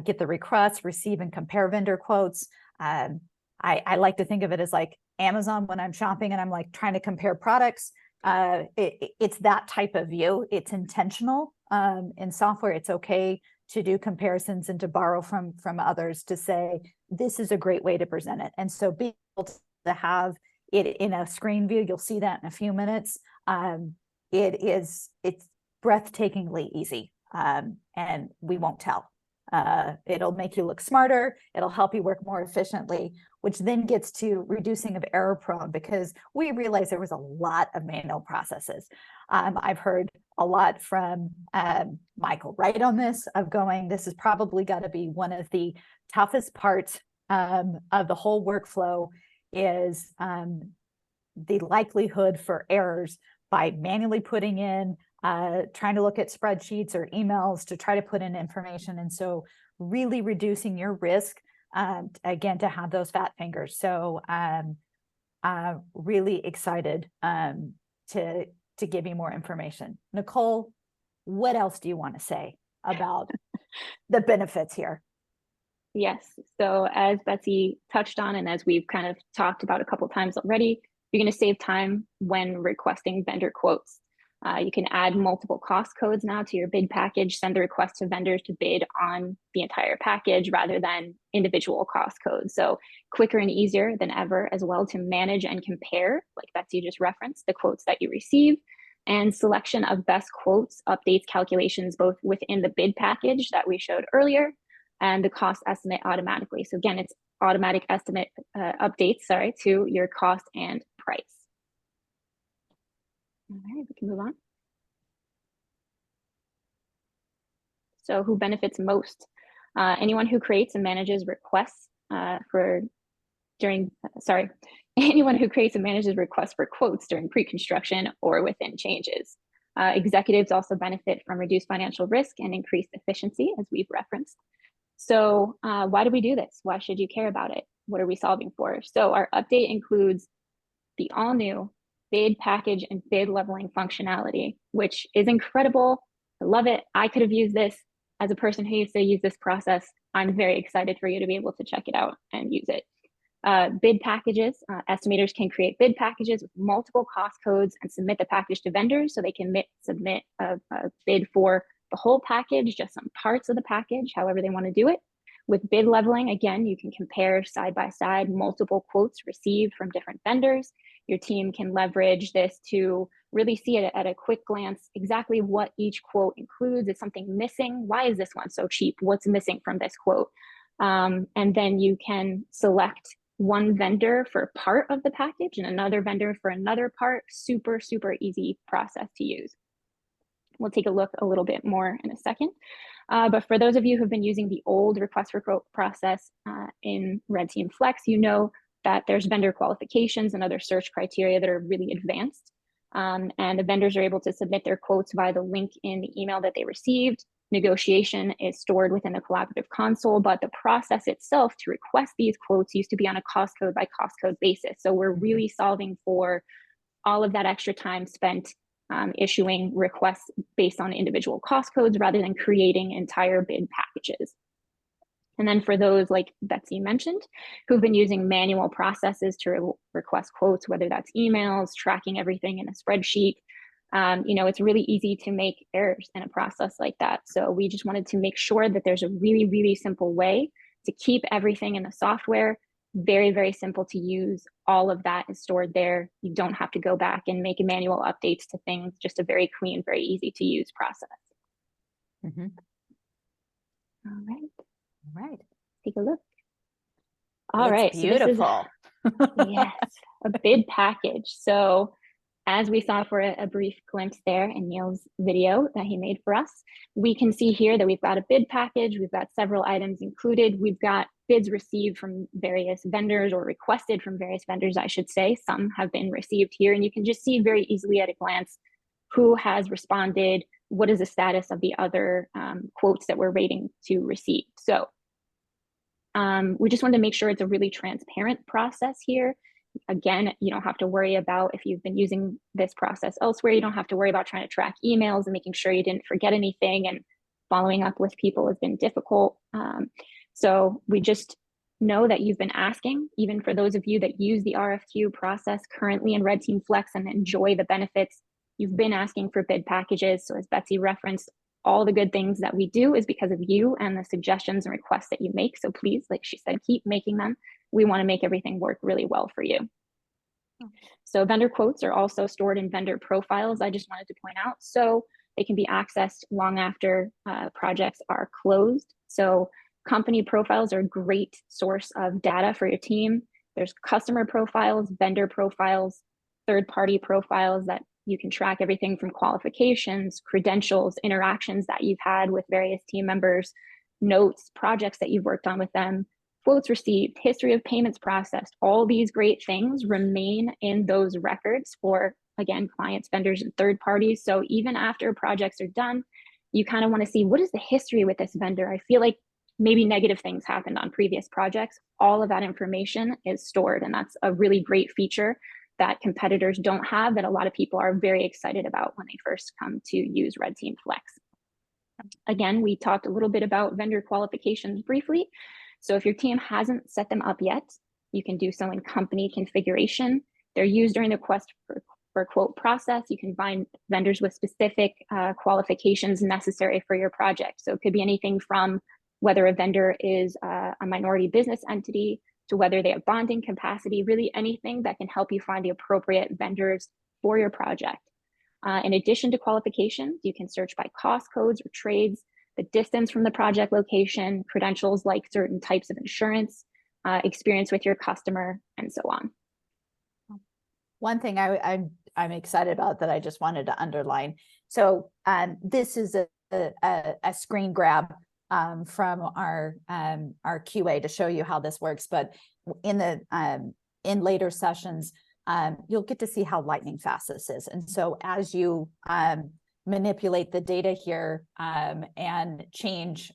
get the requests, receive and compare vendor quotes. I like to think of it as like Amazon when I'm shopping and I'm like trying to compare products. It's that type of view. It's intentional. In software, it's okay to do comparisons and to borrow from others to say, this is a great way to present it. And so being able to have it in a screen view, you'll see that in a few minutes. It's breathtakingly easy, and we won't tell. It'll make you look smarter. It'll help you work more efficiently, which then gets to reducing of error prone, because we realized there was a lot of manual processes. I've heard a lot from Michael Wright on this, of going, this has probably got to be one of the toughest parts of the whole workflow, is the likelihood for errors by manually putting in, trying to look at spreadsheets or emails to try to put in information. And so really reducing your risk, again, to have those fat fingers. So really excited to give you more information. Nicole, what else do you want to say about the benefits here? Yes. So as Betsy touched on, and as we've kind of talked about a couple of times already, you're going to save time when requesting vendor quotes. You can add multiple cost codes now to your bid package, send the request to vendors to bid on the entire package rather than individual cost codes. So quicker and easier than ever as well to manage and compare, like Betsy just referenced, the quotes that you receive, and selection of best quotes, updates, calculations, both within the bid package that we showed earlier, and the cost estimate automatically. So again, it's automatic estimate updates, to your cost and price. All right, we can move on. So who benefits most? Anyone who creates and manages requests anyone who creates and manages requests for quotes during pre-construction or within changes. Executives also benefit from reduced financial risk and increased efficiency, as we've referenced. So why do we do this? Why should you care about it? What are we solving for? So our update includes the all new bid package and bid leveling functionality, which is incredible. I love it. I could have used this as a person who used to use this process I'm very excited for you to be able to check it out and use it. Bid packages, estimators can create bid packages with multiple cost codes and submit the package to vendors so they can submit a bid for the whole package, just some parts of the package, however they want to do it. With bid leveling, again, you can compare side by side multiple quotes received from different vendors. Your team can leverage this to really see it at a quick glance exactly what each quote includes. Is something missing? Why is this one so cheap? What's missing from this quote? And then you can select one vendor for part of the package and another vendor for another part. Super, super easy process to use. We'll take a look a little bit more in a second. But for those of you who've been using the old request for quote process in RedTeam Flex, you know that there's vendor qualifications and other search criteria that are really advanced. And the vendors are able to submit their quotes via the link in the email that they received. Negotiation is stored within the collaborative console, but the process itself to request these quotes used to be on a cost code by cost code basis. So we're really solving for all of that extra time spent issuing requests based on individual cost codes rather than creating entire bid packages. And then for those like Betsy mentioned, who've been using manual processes to request quotes, whether that's emails, tracking everything in a spreadsheet, it's really easy to make errors in a process like that. So we just wanted to make sure that there's a really, really simple way to keep everything in the software. Very, very simple to use. All of that is stored there. You don't have to go back and make manual updates to things. Just a very clean, very easy to use process. Mm-hmm. All right. All right. Take a look. All right. Beautiful. So this is, yes, a bid package. So as we saw for a brief glimpse there in Neil's video that he made for us, we can see here that we've got a bid package. We've got several items included. We've got bids received from various vendors, or requested from various vendors, I should say. Some have been received here, and you can just see very easily at a glance who has responded, what is the status of the other quotes that we're waiting to receive. So we just wanted to make sure it's a really transparent process here. Again, you don't have to worry about, if you've been using this process elsewhere, you don't have to worry about trying to track emails and making sure you didn't forget anything, and following up with people has been difficult. So we just know that you've been asking, even for those of you that use the RFQ process currently in RedTeam Flex and enjoy the benefits, you've been asking for bid packages. So as Betsy referenced, all the good things that we do is because of you and the suggestions and requests that you make. So please, like she said, keep making them. We want to make everything work really well for you. So vendor quotes are also stored in vendor profiles, I just wanted to point out. So they can be accessed long after projects are closed. So company profiles are a great source of data for your team. There's customer profiles, vendor profiles, third-party profiles that you can track everything from qualifications, credentials, interactions that you've had with various team members, notes, projects that you've worked on with them, quotes received, history of payments processed. All these great things remain in those records for, again, clients, vendors, and third parties. So even after projects are done, you kind of want to see, what is the history with this vendor? I feel like maybe negative things happened on previous projects. All of that information is stored, and that's a really great feature that competitors don't have, that a lot of people are very excited about when they first come to use RedTeam Flex. Again, we talked a little bit about vendor qualifications briefly. So if your team hasn't set them up yet, you can do so in company configuration. They're used during the request for quote process. You can find vendors with specific qualifications necessary for your project. So it could be anything from whether a vendor is a minority business entity, to whether they have bonding capacity, really anything that can help you find the appropriate vendors for your project. In addition to qualifications, you can search by cost codes or trades, the distance from the project location, credentials like certain types of insurance, experience with your customer, and so on. One thing I'm excited about that I just wanted to underline. So this is a screen grab from our QA to show you how this works, but in later sessions, you'll get to see how lightning fast this is. And so as you manipulate the data here and change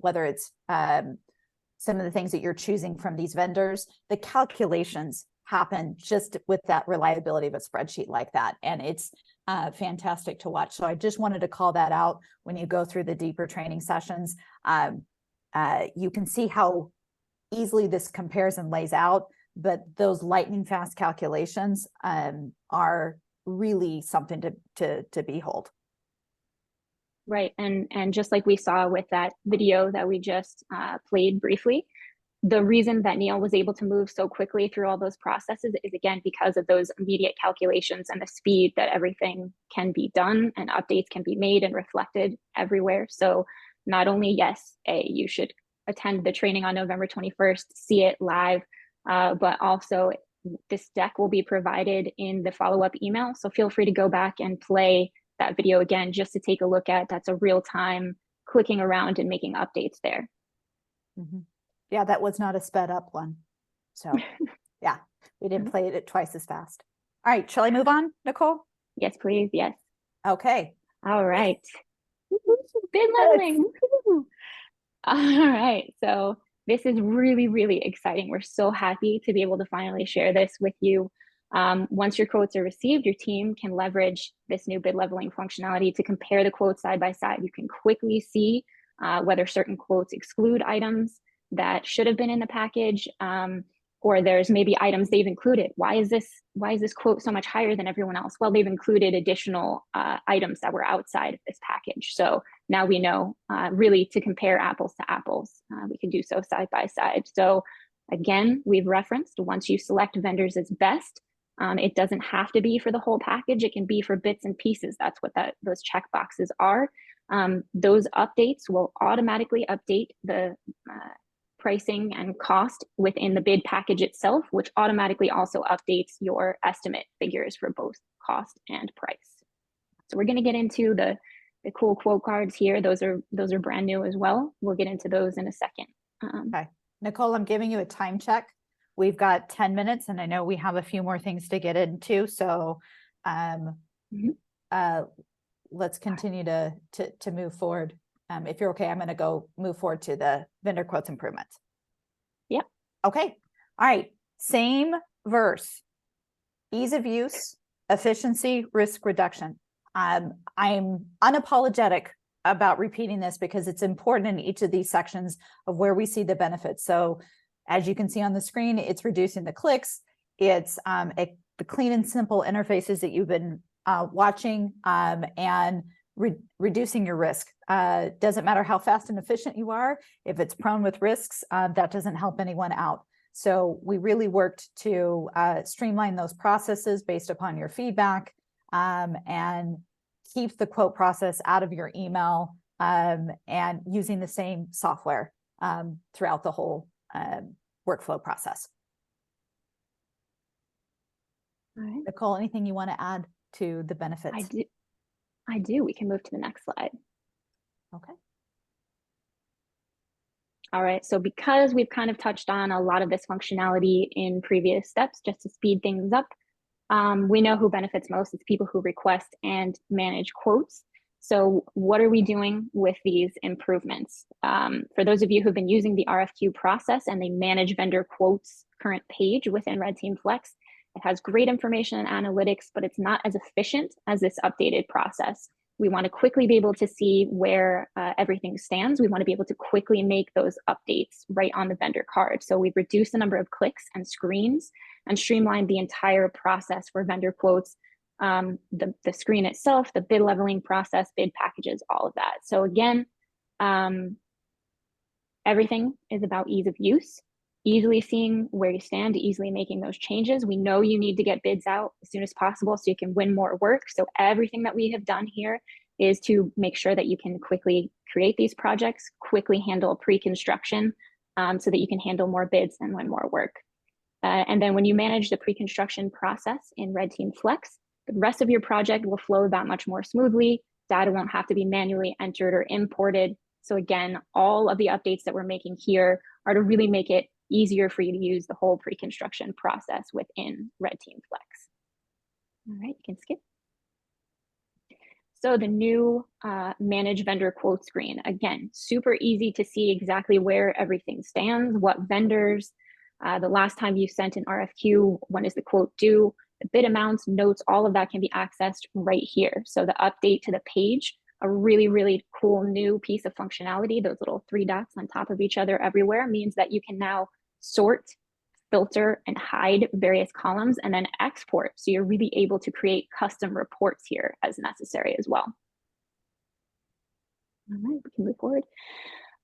whether it's some of the things that you're choosing from these vendors, the calculations happen just with that reliability of a spreadsheet like that. And it's fantastic to watch. So I just wanted to call that out when you go through the deeper training sessions. You can see how easily this compares and lays out, but those lightning fast calculations are really something to behold. Right, and just like we saw with that video that we just played briefly, the reason that Neil was able to move so quickly through all those processes is again because of those immediate calculations and the speed that everything can be done and updates can be made and reflected everywhere. So not only, yes, you should attend the training on November 21st, see it live, but also this deck will be provided in the follow-up email. So feel free to go back and play that video again just to take a look at. That's a real time clicking around and making updates there. Mm-hmm. Yeah, that was not a sped up one. So yeah, we didn't play it twice as fast. All right, shall I move on, Nicole? Yes, please. Yes. Okay. All right. Bid leveling. All right. So this is really, really exciting. We're so happy to be able to finally share this with you. Once your quotes are received, your team can leverage this new bid leveling functionality to compare the quotes side by side. You can quickly see whether certain quotes exclude items that should have been in the package, or there's maybe items they've included. Why is this quote so much higher than everyone else? Well, they've included additional items that were outside of this package. So now we know really to compare apples to apples. We can do so side by side. So again, we've referenced once you select vendors as best, it doesn't have to be for the whole package. It can be for bits and pieces. That's what those check boxes are. Those updates will automatically update the pricing and cost within the bid package itself, which automatically also updates your estimate figures for both cost and price. So we're going to get into the cool quote cards here. Those are brand new as well. We'll get into those in a second. Okay, Nicole, I'm giving you a time check. We've got 10 minutes, and I know we have a few more things to get into. So let's continue to move forward. If you're okay, I'm going to move forward to the vendor quotes improvements. Yep. Okay. All right. Same verse. Ease of use, efficiency, risk reduction. I'm unapologetic about repeating this because it's important in each of these sections of where we see the benefits. So as you can see on the screen, it's reducing the clicks. It's the clean and simple interfaces that you've been watching, and reducing your risk. Doesn't matter how fast and efficient you are, if it's prone with risks, that doesn't help anyone out. So we really worked to streamline those processes based upon your feedback, and keep the quote process out of your email, and using the same software throughout the whole workflow process. All right. Nicole, anything you want to add to the benefits? I do. We can move to the next slide. Okay. All right. So because we've kind of touched on a lot of this functionality in previous steps, just to speed things up, we know who benefits most. It's people who request and manage quotes. So what are we doing with these improvements? For those of you who've been using the RFQ process and they manage vendor quotes current page within RedTeam Flex, it has great information and analytics, but it's not as efficient as this updated process. We want to quickly be able to see where everything stands. We want to be able to quickly make those updates right on the vendor card. So we've reduced the number of clicks and screens and streamlined the entire process for vendor quotes, the screen itself, the bid leveling process, bid packages, all of that. So again, everything is about ease of use, easily seeing where you stand, easily making those changes. We know you need to get bids out as soon as possible so you can win more work. So everything that we have done here is to make sure that you can quickly create these projects, quickly handle pre-construction, so that you can handle more bids and win more work. And then when you manage the pre-construction process in RedTeam Flex, the rest of your project will flow that much more smoothly. Data won't have to be manually entered or imported. So again, all of the updates that we're making here are to really make it easier for you to use the whole pre-construction process within RedTeam Flex. All right, you can skip. So the new manage vendor quote screen, again, super easy to see exactly where everything stands, what vendors, the last time you sent an RFQ, when is the quote due, the bid amounts, notes, all of that can be accessed right here. So the update to the page a really, really cool new piece of functionality. Those little 3 dots on top of each other everywhere means that you can now sort, filter, and hide various columns and then export. So you're really able to create custom reports here as necessary as well. All right, we can move forward.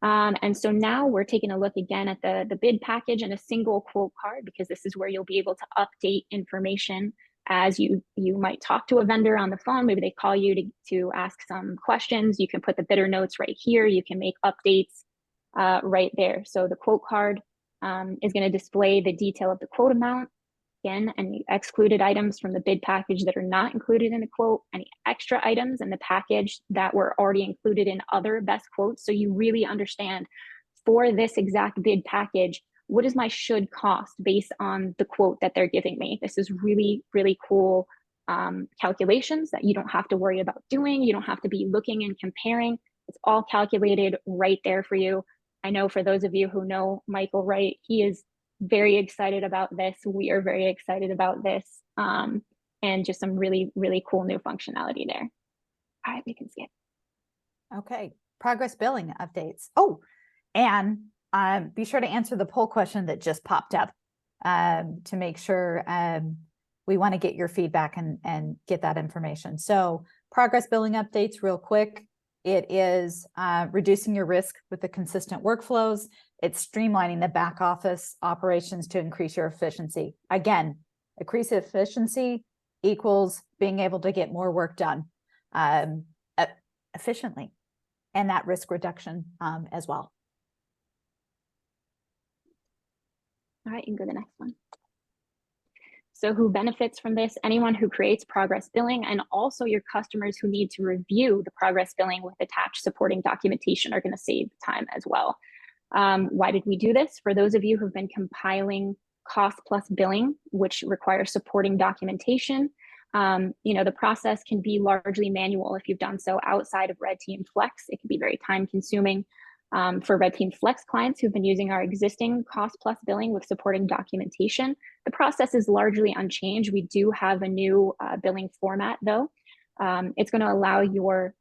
And so now we're taking a look again at the bid package and a single quote card, because this is where you'll be able to update information as you might talk to a vendor on the phone. Maybe they call you to ask some questions. You can put the bidder notes right here. You can make updates right there. So the quote card is going to display the detail of the quote amount, again, any excluded items from the bid package that are not included in the quote, any extra items in the package that were already included in other best quotes. So you really understand, for this exact bid package, what is my should cost based on the quote that they're giving me. This is really, really cool calculations that you don't have to worry about doing. You don't have to be looking and comparing. It's all calculated right there for you. I know for those of you who know Michael Wright, he is very excited about this. We are very excited about this, and just some really, really cool new functionality there. All right, we can skip. Okay, progress billing updates. Oh, and be sure to answer the poll question that just popped up to make sure we want to get your feedback and get that information. So progress billing updates real quick. It is reducing your risk with the consistent workflows. It's streamlining the back office operations to increase your efficiency. Again, increase efficiency equals being able to get more work done efficiently, and that risk reduction as well. All right, you can go to the next one. So who benefits from this? Anyone who creates progress billing, and also your customers who need to review the progress billing with attached supporting documentation are going to save time as well. Why did we do this? For those of you who've been compiling cost plus billing, which requires supporting documentation, the process can be largely manual if you've done so outside of RedTeam Flex. It can be very time consuming. For RedTeam Flex clients who've been using our existing cost plus billing with supporting documentation, the process is largely unchanged. We do have a new billing format though. It's going to allow your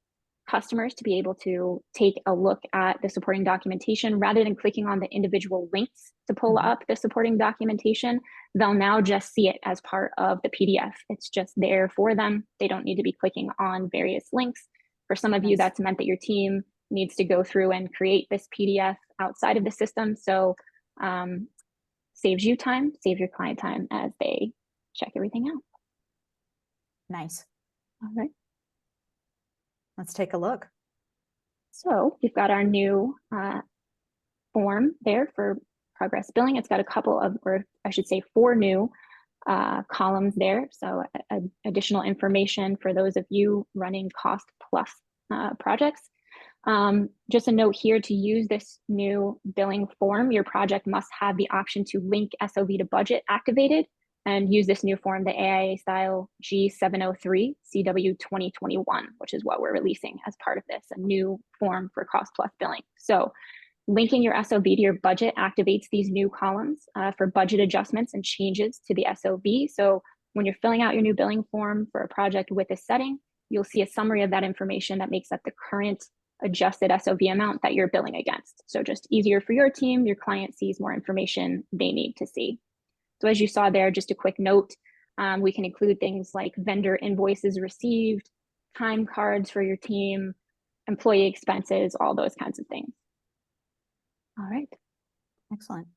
customers to be able to take a look at the supporting documentation rather than clicking on the individual links to pull up the supporting documentation. They'll now just see it as part of the PDF. It's just there for them. They don't need to be clicking on various links. For some of you, that's meant that your team needs to go through and create this PDF outside of the system. So saves you time, saves your client time as they check everything out. Nice. All right. Let's take a look. So we've got our new form there for progress billing. It's got a couple of, or I should say 4 new columns there. So additional information for those of you running cost plus projects. Just a note here, to use this new billing form, your project must have the option to link SOV to budget activated and use this new form, the AIA style G703 CW 2021, which is what we're releasing as part of this, a new form for cost plus billing. So linking your SOV to your budget activates these new columns for budget adjustments and changes to the SOV. So when you're filling out your new billing form for a project with this setting, you'll see a summary of that information that makes up the current adjusted SOV amount that you're billing against. So just easier for your team, your client sees more information they need to see. So as you saw there, just a quick note, we can include things like vendor invoices received, time cards for your team, employee expenses, all those kinds of things. All right. Excellent.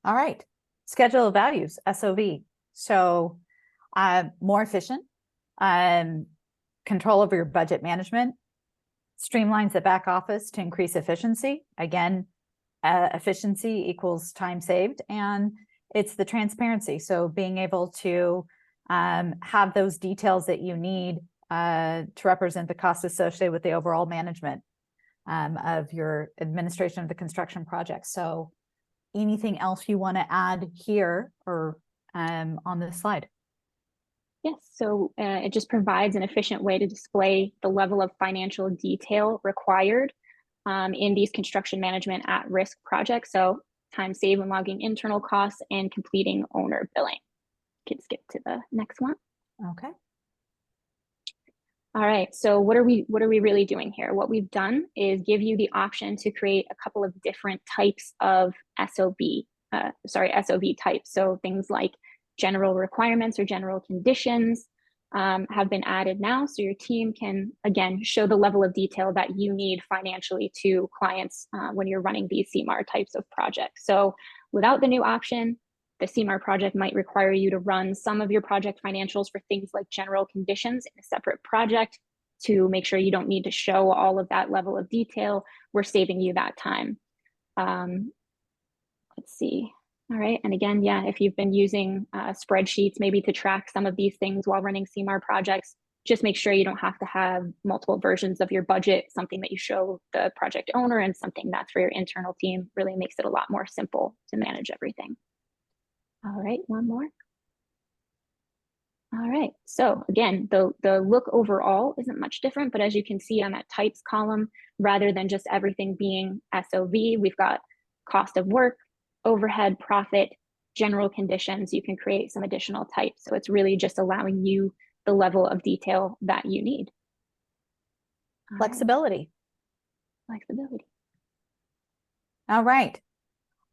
All right. Schedule of values, SOV. So more efficient, control over your budget management, streamlines the back office to increase efficiency. Again, efficiency equals time saved, and it's the transparency. So being able to have those details that you need to represent the cost associated with the overall management of your administration of the construction project. So anything else you want to add here or on this slide? Yes, so it just provides an efficient way to display the level of financial detail required in these construction management at-risk projects. So time saved when logging internal costs and completing owner billing. You can skip to the next one. Okay. All right, so what are we really doing here? What we've done is give you the option to create a couple of different types of SOV types. So things like general requirements or general conditions have been added now. So your team can, again, show the level of detail that you need financially to clients when you're running these CMAR types of projects. So without the new option, the CMAR project might require you to run some of your project financials for things like general conditions in a separate project to make sure you don't need to show all of that level of detail. We're saving you that time. Let's see. All right. And again, yeah, if you've been using spreadsheets maybe to track some of these things while running CMAR projects, just make sure you don't have to have multiple versions of your budget, something that you show the project owner and something that's for your internal team. Really makes it a lot more simple to manage everything. All right, one more. All right, so again, the look overall isn't much different, but as you can see on that types column, rather than just everything being SOV, we've got cost of work, overhead, profit, general conditions. You can create some additional types. So it's really just allowing you the level of detail that you need. Flexibility. Flexibility. All right.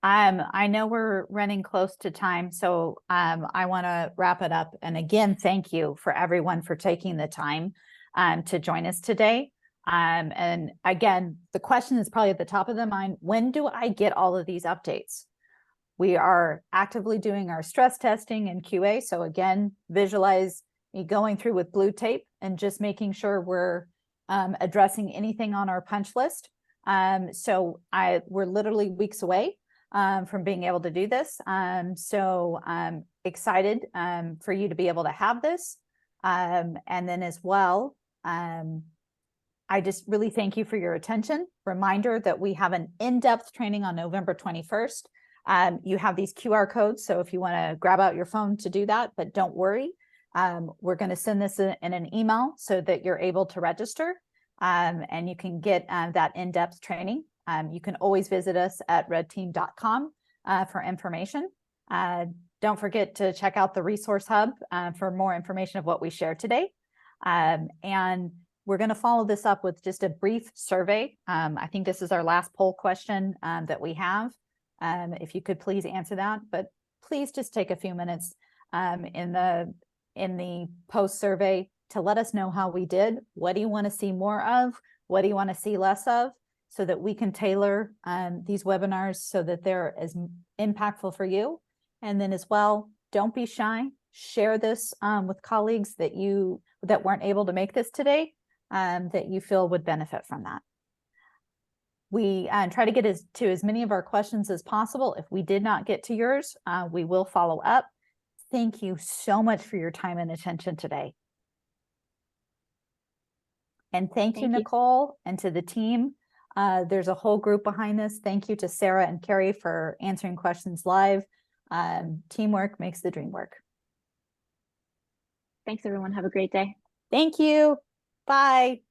I know we're running close to time, so I want to wrap it up. And again, thank you for everyone for taking the time to join us today. And again, the question is probably at the top of the mind: when do I get all of these updates? We are actively doing our stress testing and QA. So again, visualize me going through with blue tape and just making sure we're addressing anything on our punch list. So we're literally weeks away from being able to do this. So I'm excited for you to be able to have this. And then as well, I just really thank you for your attention. Reminder that we have an in-depth training on November 21st. You have these QR codes, so if you want to grab out your phone to do that, but don't worry. We're going to send this in an email so that you're able to register and you can get that in-depth training. You can always visit us at redteam.com for information. Don't forget to check out the resource hub for more information of what we shared today. And we're going to follow this up with just a brief survey. I think this is our last poll question that we have. If you could please answer that, but please just take a few minutes in the post survey to let us know how we did. What do you want to see more of? What do you want to see less of? So that we can tailor these webinars so that they're as impactful for you. And then as well, don't be shy. Share this with colleagues that weren't able to make this today, that you feel would benefit from that. We try to get to as many of our questions as possible. If we did not get to yours, we will follow up. Thank you so much for your time and attention today. And thank you, Nicole, and to the team. There's a whole group behind this. Thank you to Sarah and Carrie for answering questions live. Teamwork makes the dream work. Thanks, everyone. Have a great day. Thank you. Bye.